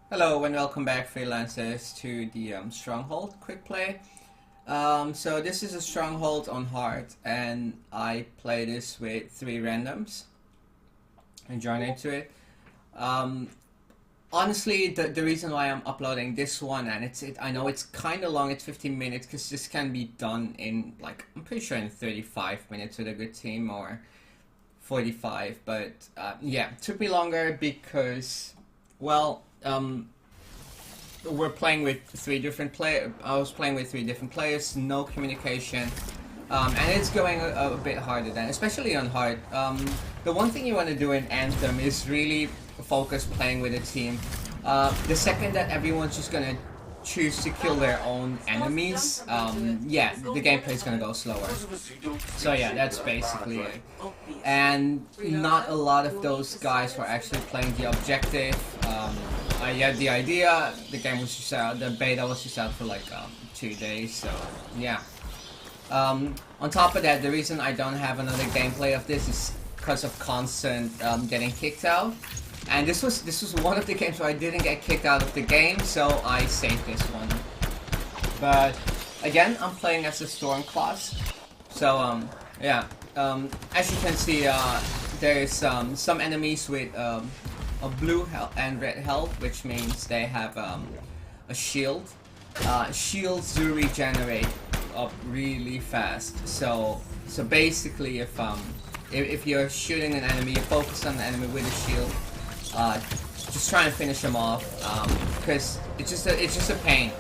Hello and welcome back, freelancers, to the Stronghold quick play. So this is a Stronghold on hard, and I play this with 3 randoms and join into it. Honestly, the reason why I'm uploading this one, and I know it's kind of long, it's 15 minutes, because this can be done in, like, I'm pretty sure in 35 minutes with a good team, or 45, but yeah, it took me longer because, well, we're playing with 3 different players. I was playing with 3 different players, no communication, and it's going a bit harder then, especially on hard. The one thing you want to do in Anthem is really focus playing with a team. The second that everyone's just gonna choose to kill their own enemies, yeah, the gameplay is gonna go slower. So yeah, that's basically it. And not a lot of those guys were actually playing the objective. I had the idea, the game was just out, the beta was just out for like 2 days, so yeah. On top of that, the reason I don't have another gameplay of this is because of constant getting kicked out. And this was one of the games where I didn't get kicked out of the game, so I saved this one. But again, I'm playing as a Storm class, so yeah. As you can see, there's some enemies with a blue health and red health, which means they have a shield. Shields do regenerate up really fast. So basically, if you're shooting an enemy, you focus on the enemy with a shield. Just try and finish them off, because it's just a pain.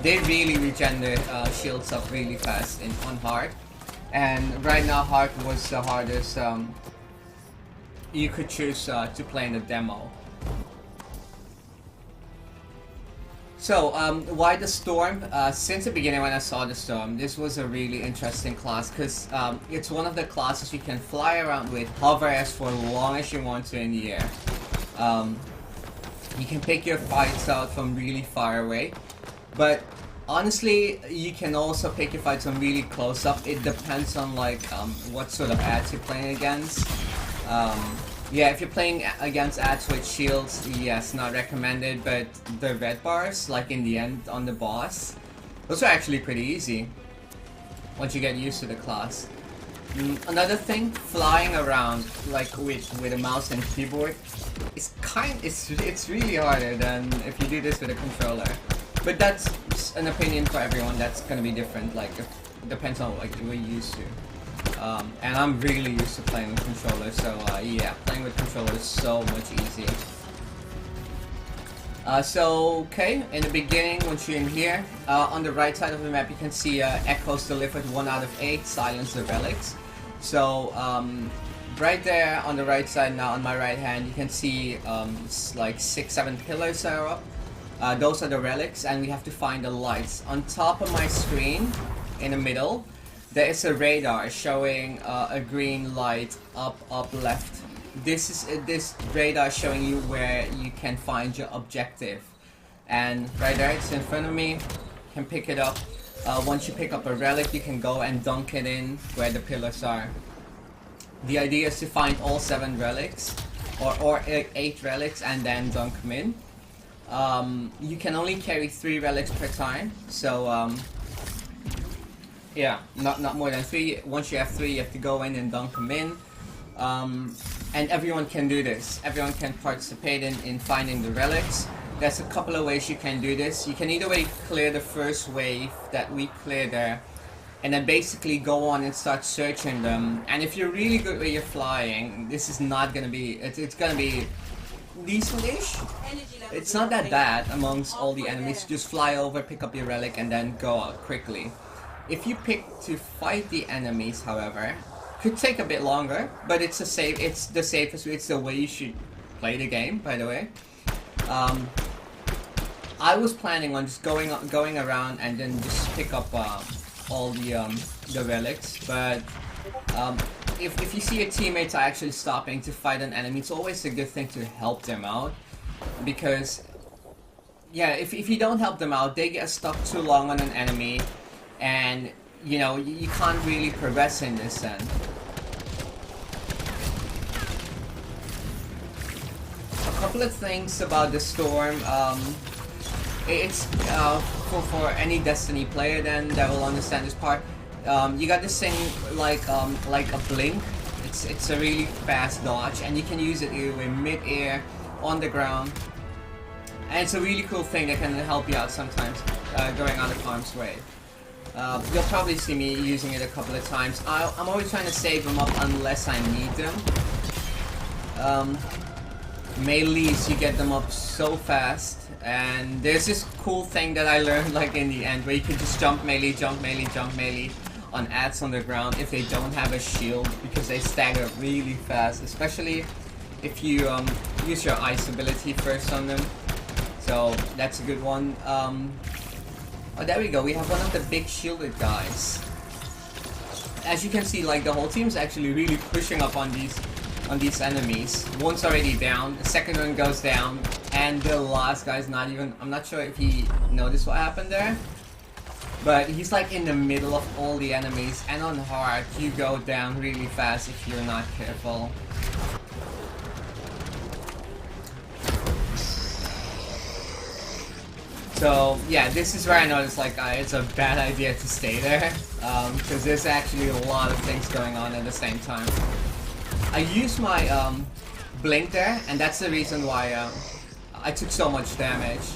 They really regen their shields up really fast on hard, and right now hard was the hardest you could choose to play in the demo. So why the Storm? Since the beginning when I saw the Storm, this was a really interesting class because it's one of the classes you can fly around with, hover as for as long as you want to in the air. You can pick your fights out from really far away, but honestly, you can also pick your fights from really close up. It depends on like what sort of ads you're playing against. Yeah, if you're playing against ads with shields, yes, not recommended, but the red bars, like in the end on the boss, those are actually pretty easy once you get used to the class. Another thing, flying around like with a mouse and keyboard, it's really harder than if you do this with a controller. But that's an opinion for everyone. That's gonna be different. Like it depends on like what you're used to. And I'm really used to playing with controllers, so yeah, playing with controllers is so much easier. So okay, in the beginning, once you're in here, on the right side of the map, you can see echoes delivered 1 out of 8, silence the relics. So right there on the right side now, on my right hand, you can see like 6-7 pillars are up. Those are the relics, and we have to find the lights. On top of my screen, in the middle, there is a radar showing a green light up left. This radar showing you where you can find your objective, and right there, it's in front of me. You can pick it up. Once you pick up a relic, you can go and dunk it in where the pillars are. The idea is to find all 7 relics, or 8 relics, and then dunk them in. You can only carry 3 relics per time, so yeah, not more than 3. Once you have 3, you have to go in and dunk them in. And everyone can do this. Everyone can participate in finding the relics. There's a couple of ways you can do this. You can either way clear the first wave that we cleared there, and then basically go on and start searching them. And if you're really good with your flying, this is not gonna be, it's gonna be decent-ish. It's not that bad amongst all the enemies. Just fly over, pick up your relic, and then go out quickly. If you pick to fight the enemies, however, could take a bit longer, but it's the safest way. It's the way you should play the game, by the way. I was planning on just going around and then just pick up all the relics, but if you see your teammates are actually stopping to fight an enemy, it's always a good thing to help them out, because yeah, if you don't help them out, they get stuck too long on an enemy, and you know, you can't really progress in this end. A couple of things about the Storm. It's for any Destiny player then that will understand this part. You got this thing like a blink. It's a really fast dodge, and you can use it either in mid-air, on the ground, and it's a really cool thing that can help you out sometimes going out of harm's way. You'll probably see me using it a couple of times. I'm always trying to save them up unless I need them. Melees, you get them up so fast, and there's this cool thing that I learned like in the end where you can just jump melee, jump melee, jump melee on ads on the ground if they don't have a shield, because they stagger really fast, especially if you use your ice ability first on them. So that's a good one. Oh, there we go, we have one of the big shielded guys. As you can see, like the whole team's actually really pushing up on these enemies. One's already down, the second one goes down, and the last guy's not even, I'm not sure if he noticed what happened there, but he's like in the middle of all the enemies, and on hard you go down really fast if you're not careful. So yeah, this is where I noticed like it's a bad idea to stay there, because there's actually a lot of things going on at the same time. I used my blink there, and that's the reason why I took so much damage.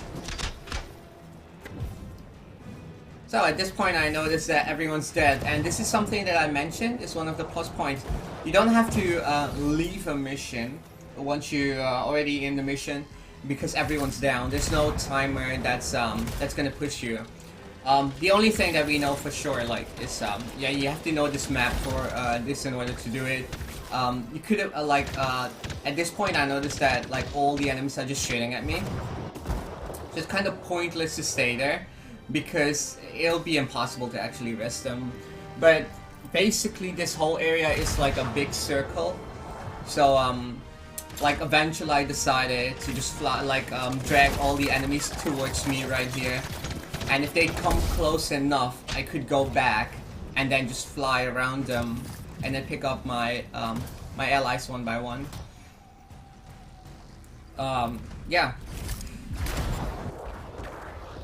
So at this point I noticed that everyone's dead, and this is something that I mentioned, is one of the plus points. You don't have to leave a mission once you're already in the mission, because everyone's down. There's no timer that's gonna push you. The only thing that we know for sure, like, is yeah, you have to know this map for this in order to do it. You could have at this point I noticed that like all the enemies are just shooting at me. So it's kind of pointless to stay there, because it'll be impossible to actually rest them. But basically this whole area is like a big circle. So like eventually I decided to just fly, like drag all the enemies towards me right here, and if they come close enough I could go back and then just fly around them and then pick up my my allies one by one. Yeah.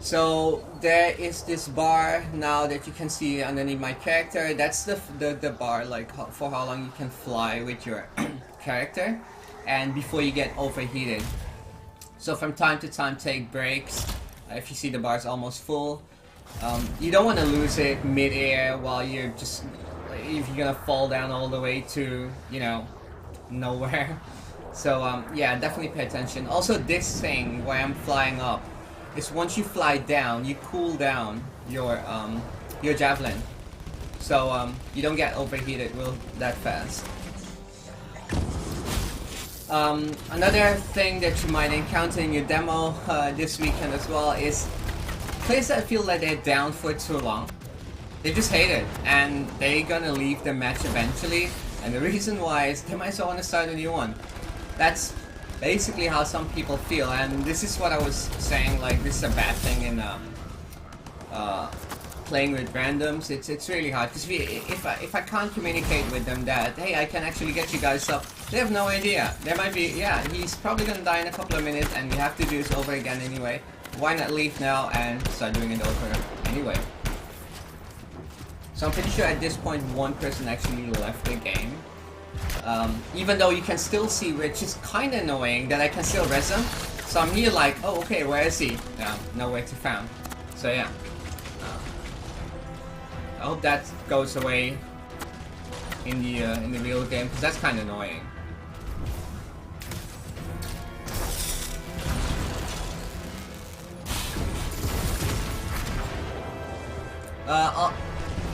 So there is this bar now that you can see underneath my character. That's the bar, like for how long you can fly with your character, and before you get overheated. So from time to time take breaks. If you see the bar's almost full, you don't want to lose it mid-air while you're just, if you're gonna fall down all the way to, you know, nowhere. So yeah, definitely pay attention. Also this thing where I'm flying up is once you fly down, you cool down your javelin, so you don't get overheated that fast. Another thing that you might encounter in your demo this weekend as well is players that feel like they're down for too long. They just hate it, and they're gonna leave the match eventually, and the reason why is they might as well want to start a new one. That's basically how some people feel, and this is what I was saying, like this is a bad thing in playing with randoms. It's really hard, because if I can't communicate with them that, hey, I can actually get you guys up, they have no idea. There might be, yeah, he's probably gonna die in a couple of minutes and we have to do this over again anyway. Why not leave now and start doing it over anyway? So I'm pretty sure at this point one person actually left the game. Even though you can still see, which is kind of annoying, that I can still res him. So I'm here like, oh okay, where is he? Nowhere to found. So yeah. I hope that goes away in the real game, because that's kind of annoying.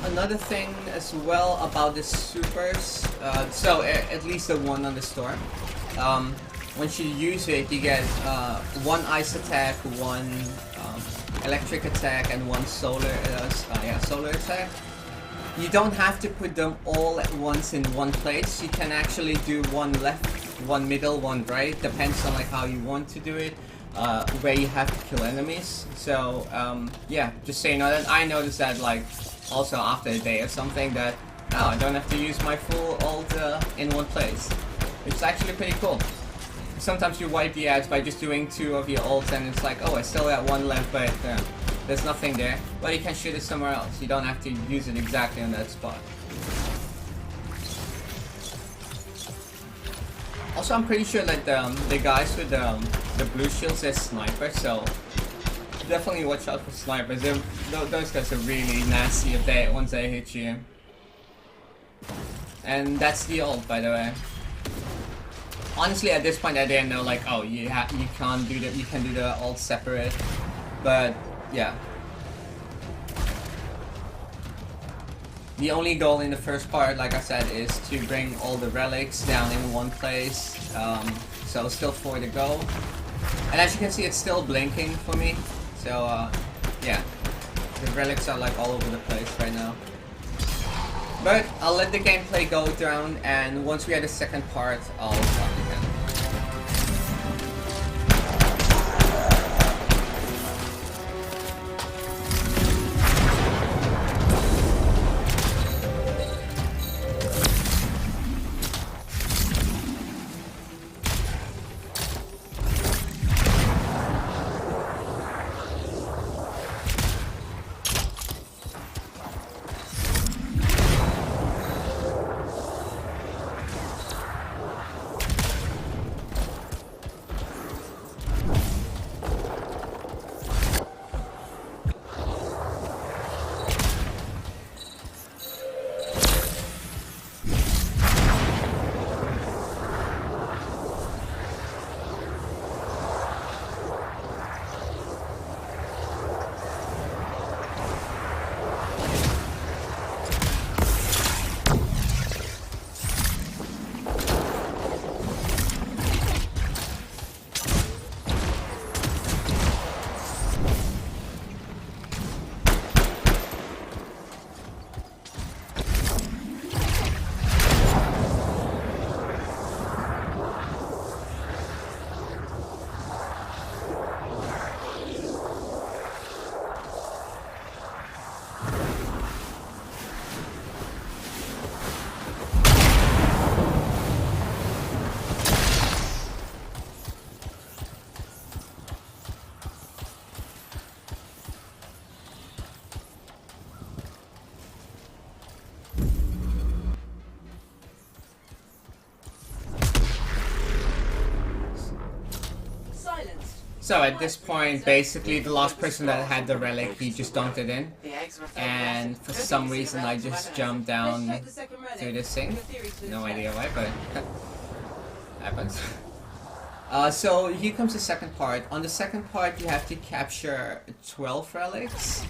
Another thing as well about the supers, so at least the one on the Storm, once you use it you get one ice attack, one electric attack, and one solar attack. You don't have to put them all at once in one place. You can actually do one left, one middle, one right, depends on like how you want to do it, where you have to kill enemies. So yeah, just so you know that. I noticed that like also after a day or something that, oh, I don't have to use my full ult in one place. It's actually pretty cool. sometimes you wipe the ads by just doing 2 of your ults, and it's like, oh, I still got 1 left, but there's nothing there. But you can shoot it somewhere else. You don't have to use it exactly on that spot. Also, I'm pretty sure that the guys with the blue shields are snipers, so definitely watch out for snipers. Those guys are really nasty once they hit you. And that's the ult, by the way. Honestly, at this point, I didn't know, like, oh, you can't do that. You can do the ult separate, but yeah. The only goal in the first part, like I said, is to bring all the relics down in one place. So still 4 to go, and as you can see, it's still blinking for me. So yeah, the relics are like all over the place right now. But I'll let the gameplay go down, and once we have the second part, I'll talk again. So at this point, basically the last person that had the relic, he just dunked it in. And for some reason I just jumped down to this thing. No idea why, but happens. So here comes the second part. On the second part, you have to capture 12 relics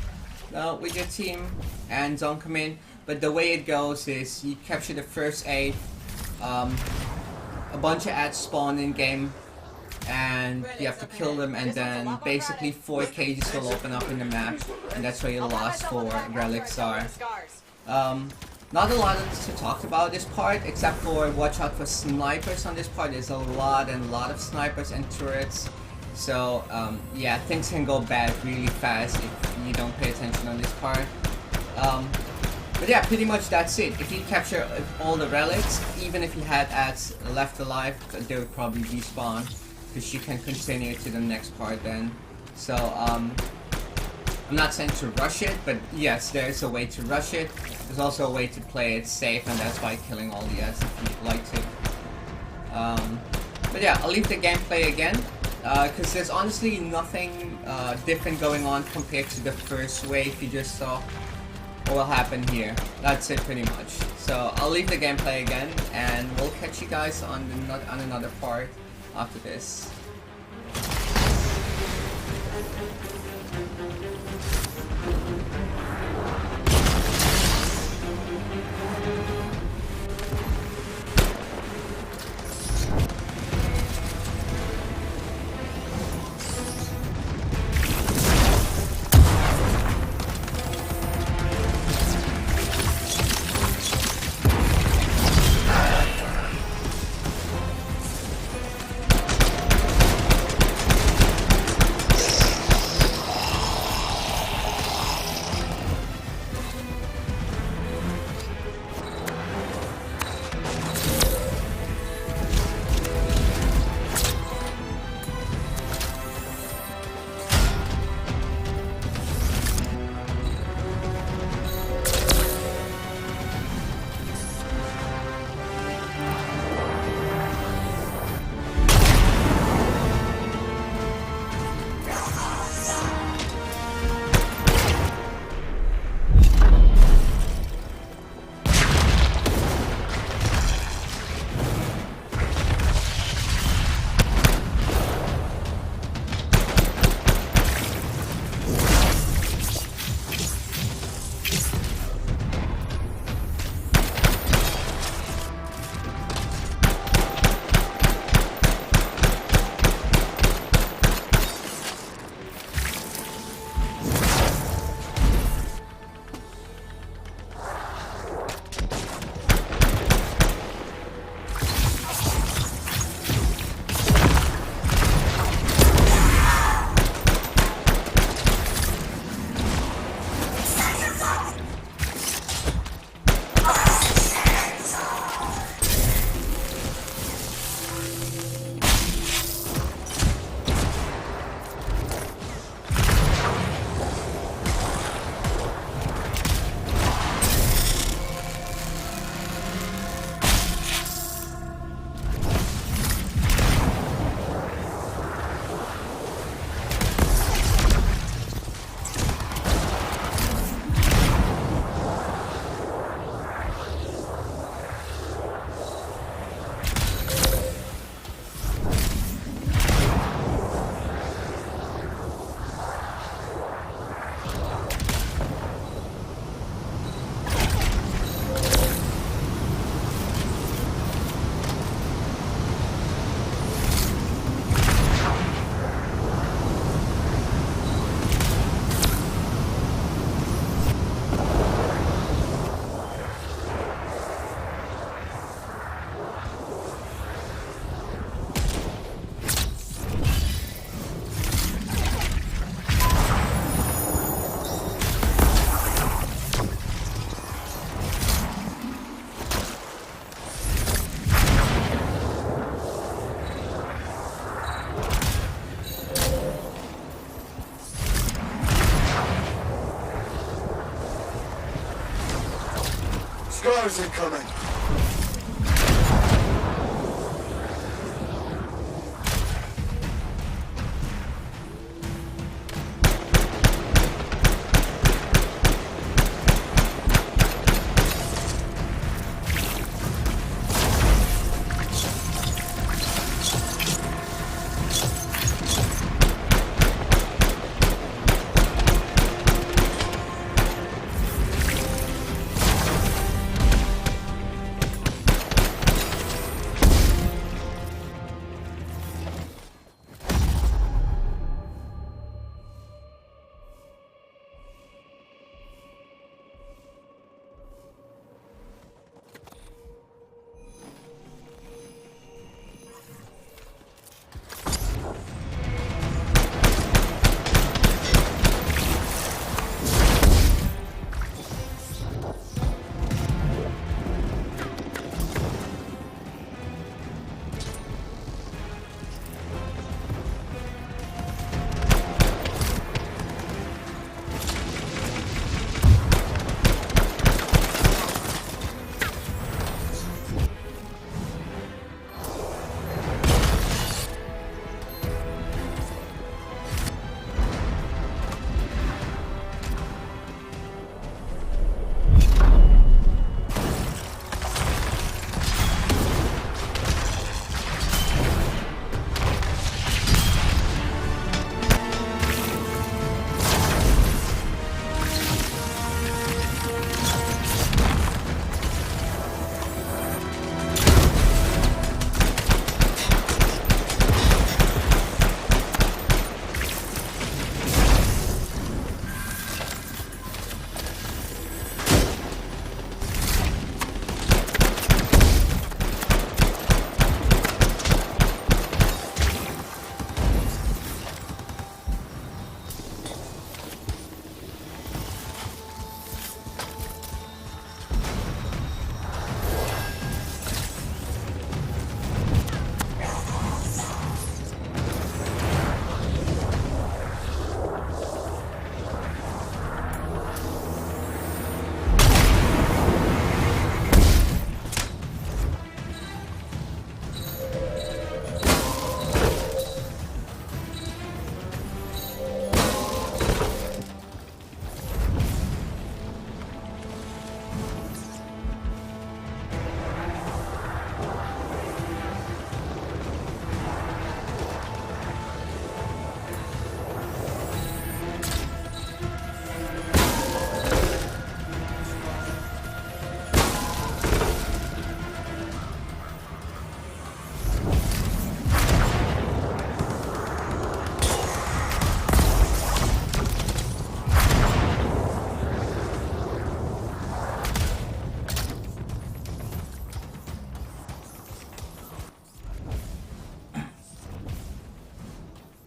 with your team and dunk them in. But the way it goes is you capture the first 8, a bunch of ads spawn in game, and you have to kill them, and then basically 4 cages will open up in the map, and that's where your last 4 relics are. Not a lot to talk about this part, except for watch out for snipers on this part. There's a lot of snipers and turrets, so yeah, things can go bad really fast if you don't pay attention on this part. But yeah, pretty much that's it. If you capture all the relics, even if you had ads left alive, they would probably despawn, because you can continue to the next part then. So I'm not saying to rush it, but yes, there's a way to rush it. There's also a way to play it safe, and that's by killing all the ads if you'd like to. But yeah, I'll leave the gameplay again, because there's honestly nothing different going on compared to the first wave you just saw. What will happen here? That's it pretty much. So I'll leave the gameplay again, and we'll catch you guys on another part after this. Guards incoming.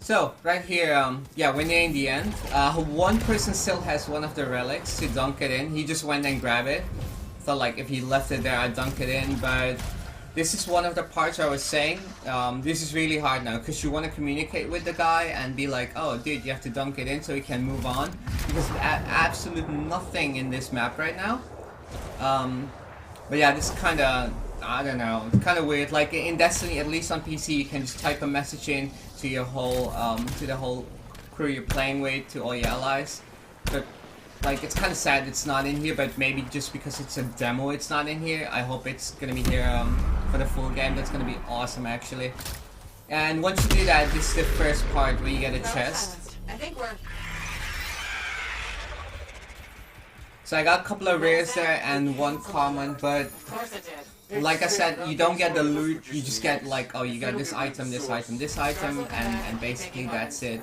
So, right here, yeah, we're nearing the end. One person still has one of the relics to dunk it in. He just went and grabbed it. Thought like if he left it there, I'd dunk it in, but this is one of the parts I was saying. This is really hard now, because you want to communicate with the guy and be like, oh, dude, you have to dunk it in so he can move on. Because absolutely nothing in this map right now. But yeah, this is kind of, I don't know, it's kind of weird. Like in Destiny, at least on PC, you can just type a message in to your whole, to the whole crew you're playing with, to all your allies. But like, it's kind of sad it's not in here, but maybe just because it's a demo, it's not in here. I hope it's gonna be here for the full game. That's gonna be awesome, actually. And once you do that, this is the first part where you get a chest. I think we're... So I got a couple of rares there and one common, but Of course it did. like I said, you don't get the loot, you just get like, oh, you got this item, this item, this item, and basically that's it.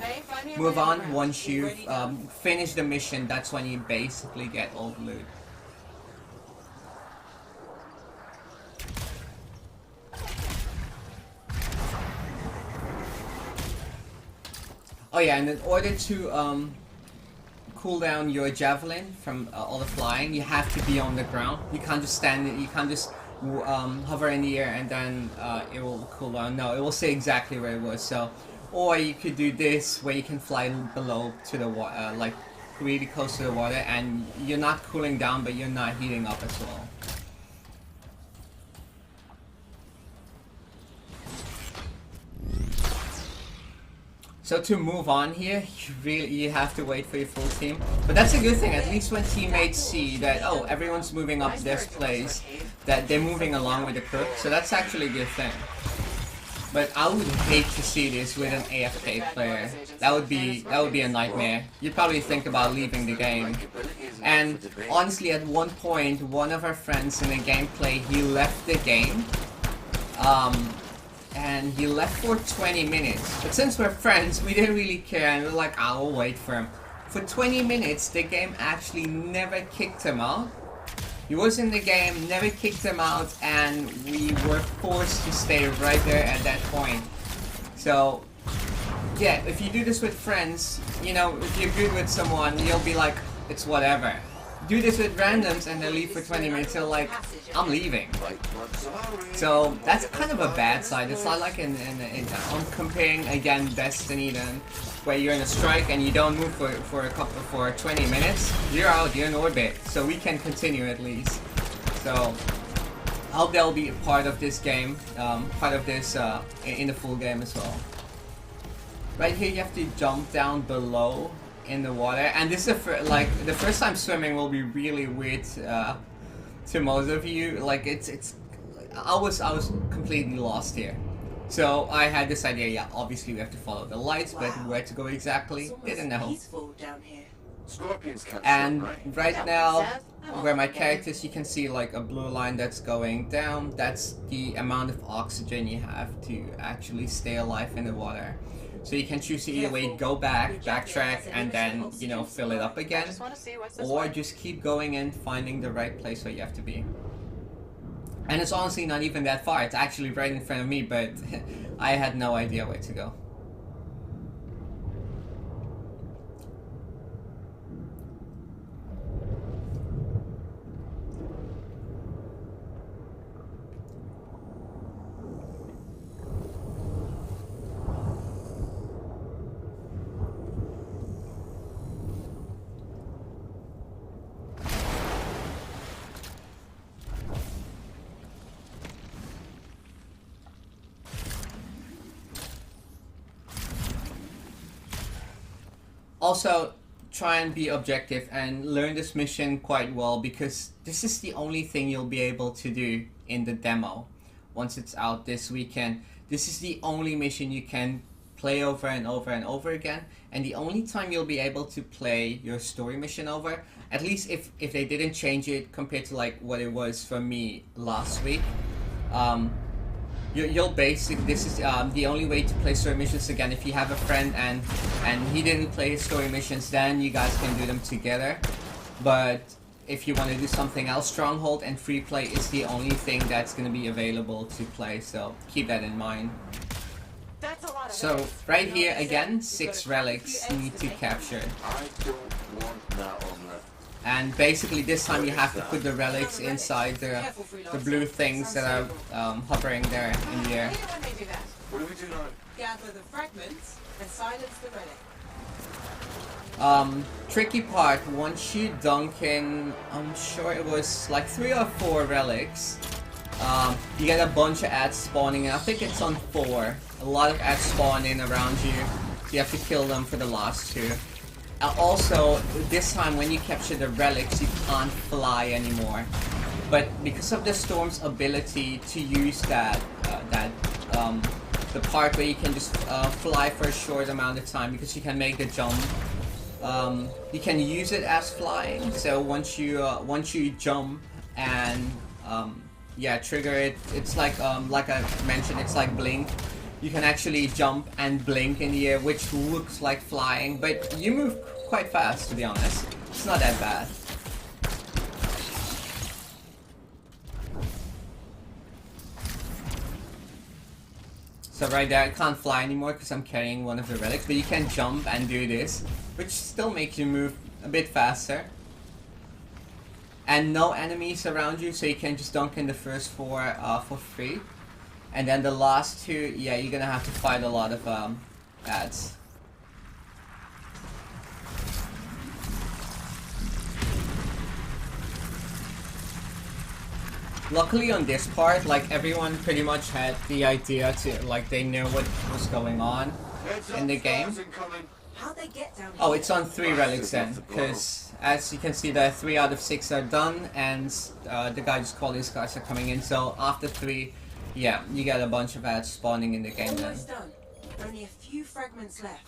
Move on, once you finish the mission, that's when you basically get all the loot. Oh yeah, and in order to cool down your javelin from all the flying, you have to be on the ground. You can't just stand, you can't just hover in the air and then it will cool down. No, it will say exactly where it was. So, or you could do this where you can fly below to the water, like really close to the water, and you're not cooling down, but you're not heating up as well. So to move on here, you have to wait for your full team. But that's a good thing, at least when teammates see that, oh, everyone's moving up this place, that they're moving along with the crew. So that's actually a good thing. But I would hate to see this with an AFK player. That would be a nightmare. You'd probably think about leaving the game. And honestly, at one point, one of our friends in the gameplay, he left the game. And he left for 20 minutes. But since we're friends, we didn't really care, and we're like, I'll wait for him. For 20 minutes, the game actually never kicked him out. He was in the game, never kicked him out, and we were forced to stay right there at that point. So, yeah, if you do this with friends, you know, if you're good with someone, you'll be like, it's whatever. Do this with randoms and they leave for 20 minutes, so like, I'm leaving. So that's kind of a bad side. It's not like I'm comparing again Destiny then, where you're in a strike and you don't move for 20 minutes. You're out, you're in orbit, so we can continue at least. So I hope they'll be a part of this game, part of this in the full game as well. Right here, you have to jump down below in the water, and this is the first time swimming will be really weird to most of you. Like I was completely lost here. So I had this idea, yeah, obviously we have to follow the lights, but where to go exactly, didn't know. And right now, where my character is, you can see like a blue line that's going down. That's the amount of oxygen you have to actually stay alive in the water. So you can choose to either way go back, backtrack, and then, you know, fill it up again, or just keep going and finding the right place where you have to be. And it's honestly not even that far. It's actually right in front of me, but I had no idea where to go. Also, try and be objective and learn this mission quite well, because this is the only thing you'll be able to do in the demo once it's out this weekend. This is the only mission you can play over and over and over again, and the only time you'll be able to play your story mission over, at least if they didn't change it compared to like what it was for me last week. You'll basically, this is the only way to play story missions again. If you have a friend and he didn't play story missions, then you guys can do them together. But if you want to do something else, Stronghold and free play is the only thing that's going to be available to play, so keep that in mind. So right here again, 6 relics need to capture. And basically this time you have to put the relics inside the blue things that are hovering there in the air. What do we do now? Gather the fragments and silence the relic. Tricky part, once you dunk in, I'm sure it was like 3 or 4 relics, you get a bunch of ads spawning, and I think it's on 4. A lot of ads spawn in around you, so you have to kill them for the last 2. Also, this time when you capture the relics, you can't fly anymore. But because of the storm's ability to use the part where you can just fly for a short amount of time, because you can make the jump, you can use it as flying. So once you jump and yeah, trigger it, it's like I mentioned, it's like blink. You can actually jump and blink in the air, which looks like flying, but you move quite fast, to be honest. It's not that bad. So right there, I can't fly anymore because I'm carrying one of the relics, but you can jump and do this, which still makes you move a bit faster. And no enemies around you, so you can just dunk in the first 4 for free. And then the last 2, yeah, you're gonna have to fight a lot of ads. Luckily on this part, like, everyone pretty much had the idea to, like, they knew what was going on. in the game. How'd they get down here? Oh, it's on 3 relics then, because as you can see there, 3 out of 6 are done, and the guy just called these guys are coming in, so after 3, yeah, you get a bunch of ads spawning in the game then. Almost done. Only a few fragments left.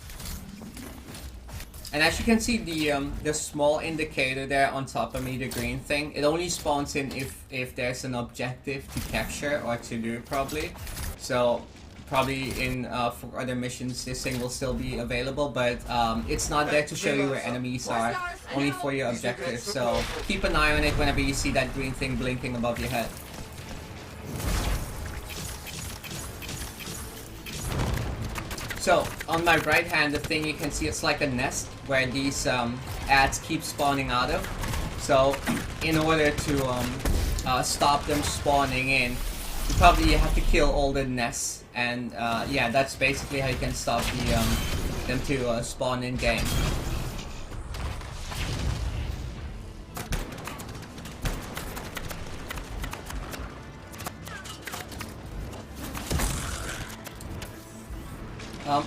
And as you can see, the small indicator there on top of me, the green thing, it only spawns in if there's an objective to capture or to do probably. So probably in for other missions this thing will still be available, but it's not there to show you where enemies are, only for your objective. So keep an eye on it whenever you see that green thing blinking above your head. So, on my right hand, the thing you can see, it's like a nest where these ads keep spawning out of. So, in order to stop them spawning in, you probably have to kill all the nests. And yeah, that's basically how you can stop them to spawn in game.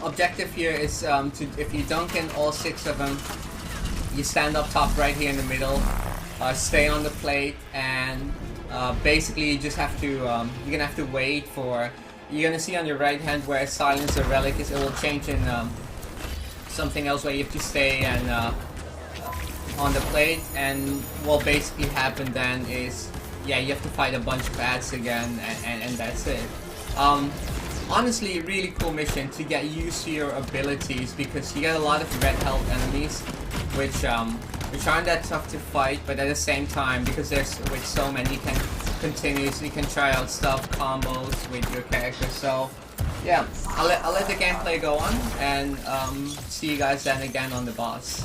Objective here is to, if you dunk in all 6 of them, you stand up top right here in the middle, stay on the plate, and basically you just have to, you're gonna have to wait for, you're gonna see on your right hand where silence a relic is, it will change in something else where you have to stay and on the plate, and what basically happen then is, yeah, you have to fight a bunch of ads again, and that's it. Honestly, really cool mission to get used to your abilities, because you get a lot of red health enemies, which aren't that tough to fight, but at the same time, because there's with so many, you can continuously try out stuff, combos with your character. So yeah, I'll let the gameplay go on, and see you guys then again on the boss.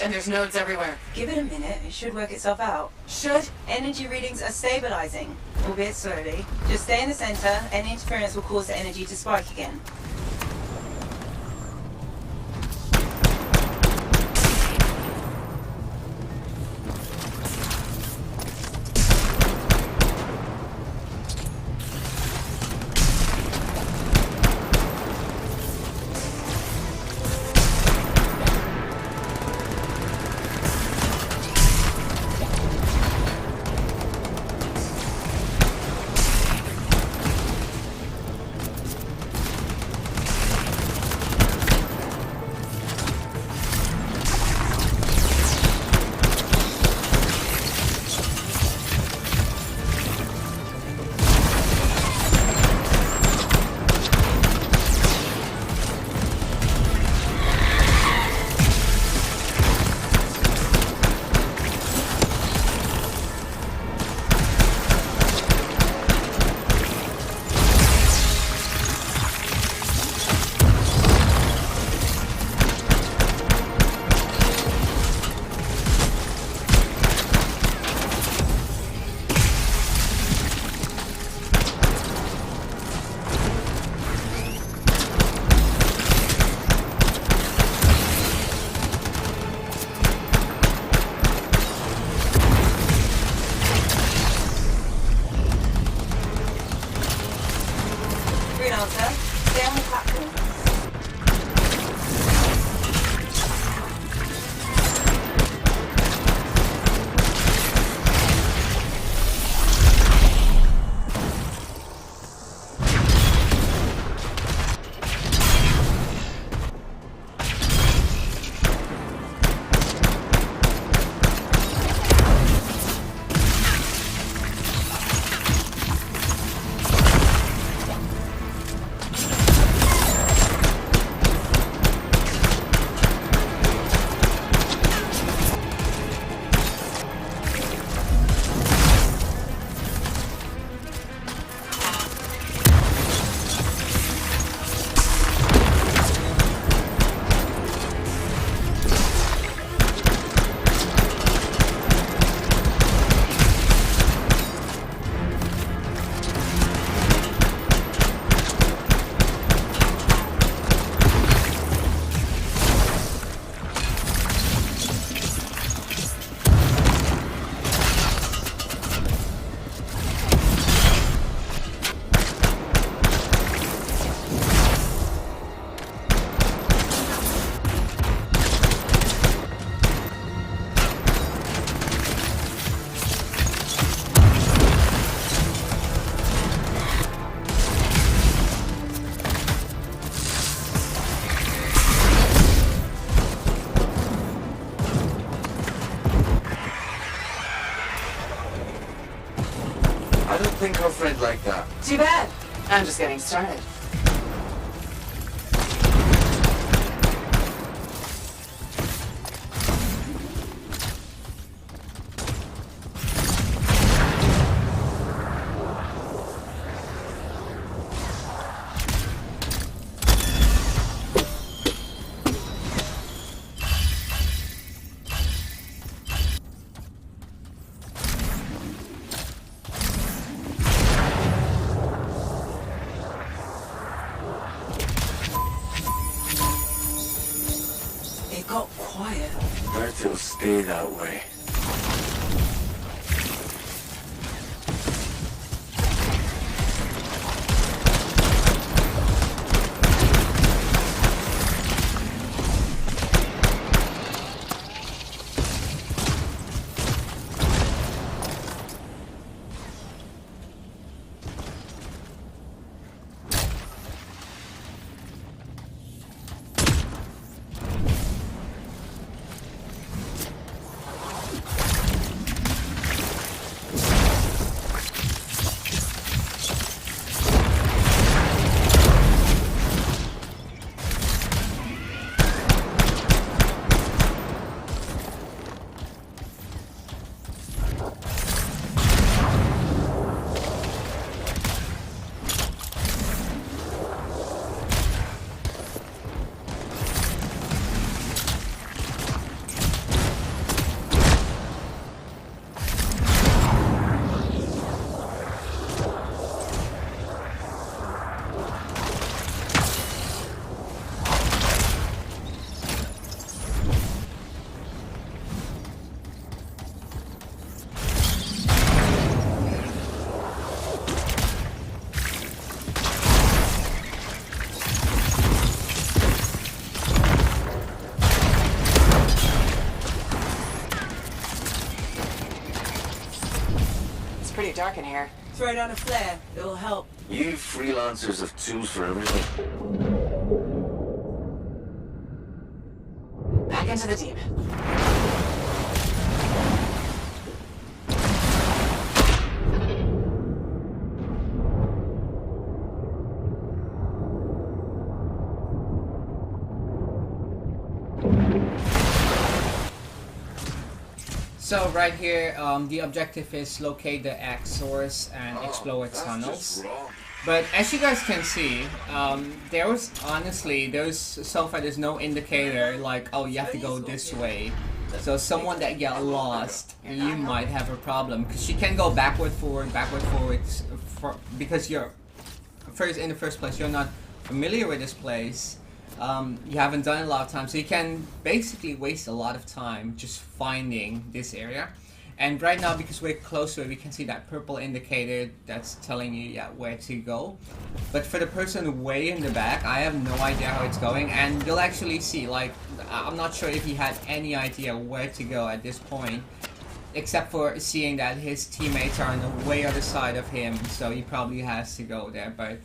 And there's nodes everywhere. Give it a minute, it should work itself out. Should? Energy readings are stabilizing, albeit slowly. Just stay in the center, any interference will cause the energy to spike again. don't think our friend liked that. Too bad. I'm just getting started. It got quiet. Bet it'll stay that way. Pretty dark in here. Throw down a flare. It'll help. You freelancers have tools for everything. Back into the deep. So right here, the objective is locate the X source and explore its That's tunnels. just wrong. But as you guys can see, there's so far there's no indicator like, oh, you have to go this way. So someone that get lost, you might have a problem because you can go backward, forward, because you're in the first place you're not familiar with this place. You haven't done it a lot of times, so you can basically waste a lot of time just finding this area. And right now, because we're close to it, we can see that purple indicator that's telling you where to go. But for the person way in the back, I have no idea how it's going, and you'll actually see, like, I'm not sure if he had any idea where to go at this point, except for seeing that his teammates are on the way other side of him, so he probably has to go there. But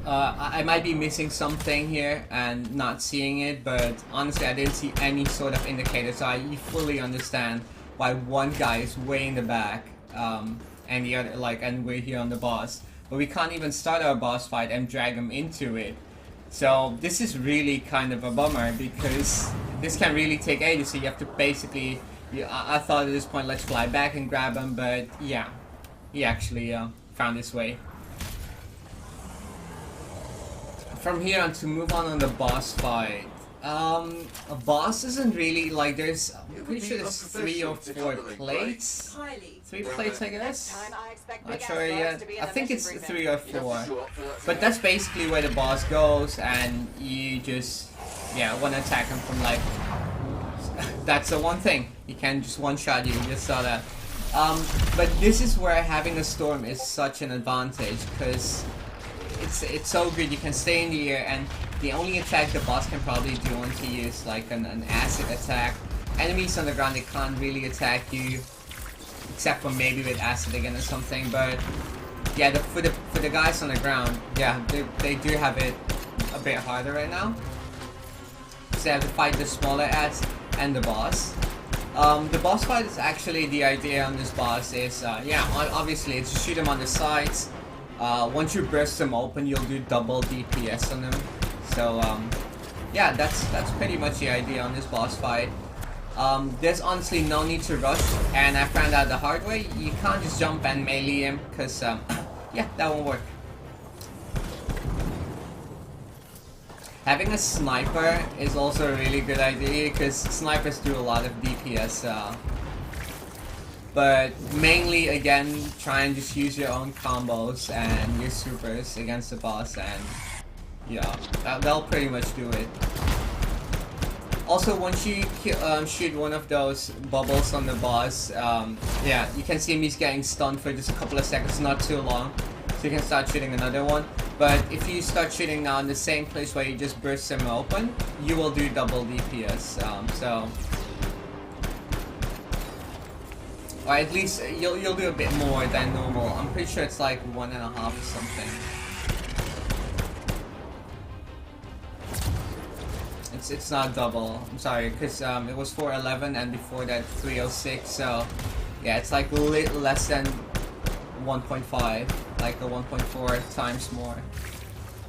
I might be missing something here and not seeing it, but honestly I didn't see any sort of indicator, so I fully understand why one guy is way in the back and the other, and we're here on the boss, but we can't even start our boss fight and drag him into it. So this is really kind of a bummer because this can really take ages, so you have to basically, I thought at this point let's fly back and grab him, but yeah, he actually found his way. From here on to move on the boss fight. A boss isn't really like there's. I'm pretty sure there's 3 or 4 plates. 3 plates, I guess. Not sure yet. I think it's 3 or 4. But that's basically where the boss goes, and you just want to attack him from like. That's the one thing. You can just one-shot you. You just saw that. But this is where having a storm is such an advantage because. It's so good. You can stay in the air, and the only attack the boss can probably do once you use like an acid attack. Enemies on the ground, they can't really attack you, except for maybe with acid again or something. But yeah, for the guys on the ground, yeah, they do have it a bit harder right now. So they have to fight the smaller ads and the boss. The boss fight is actually, the idea on this boss is, yeah, obviously it's to shoot him on the sides. Once you burst him open, you'll do double DPS on him. So, yeah, that's pretty much the idea on this boss fight. There's honestly no need to rush, and I found out the hard way, you can't just jump and melee him, because, yeah, that won't work. Having a sniper is also a really good idea, because snipers do a lot of DPS, but mainly, again, try and just use your own combos and your supers against the boss, and yeah, that'll pretty much do it. Also, once you shoot one of those bubbles on the boss, yeah, you can see him, he's getting stunned for just a couple of seconds, not too long. So you can start shooting another one. But if you start shooting now in the same place where you just burst him open, you will do double DPS. Or at least you'll do a bit more than normal. I'm pretty sure it's like 1.5 or something. It's not double. I'm sorry, because it was 411 and before that 306. So yeah, it's like less than 1.5, like a 1.4 times more.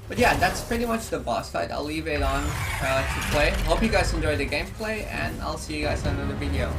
But yeah, that's pretty much the boss fight. I'll leave it on to play. Hope you guys enjoyed the gameplay, and I'll see you guys in another video.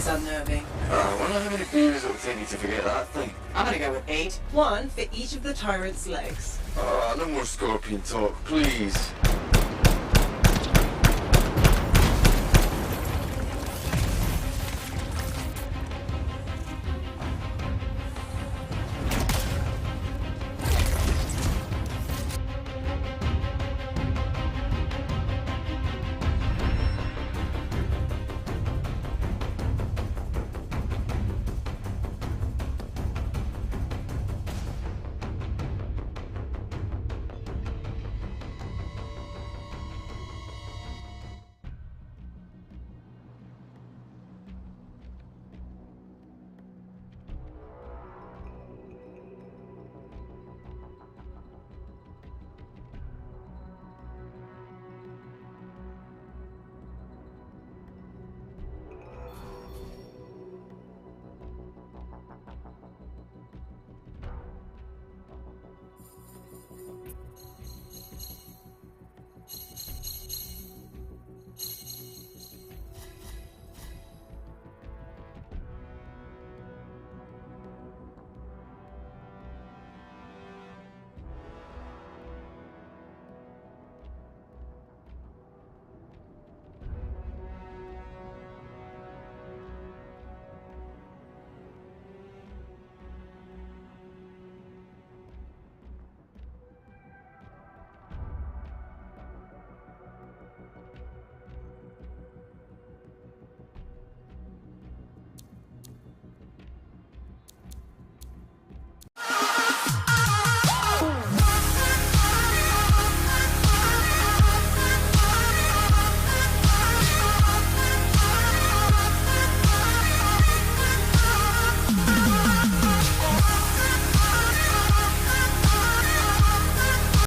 It's unnerving. I wonder how many beers it would take you to forget that thing. I'm gonna go with 8. 1 for each of the Tyrant's legs. No more scorpion talk, please.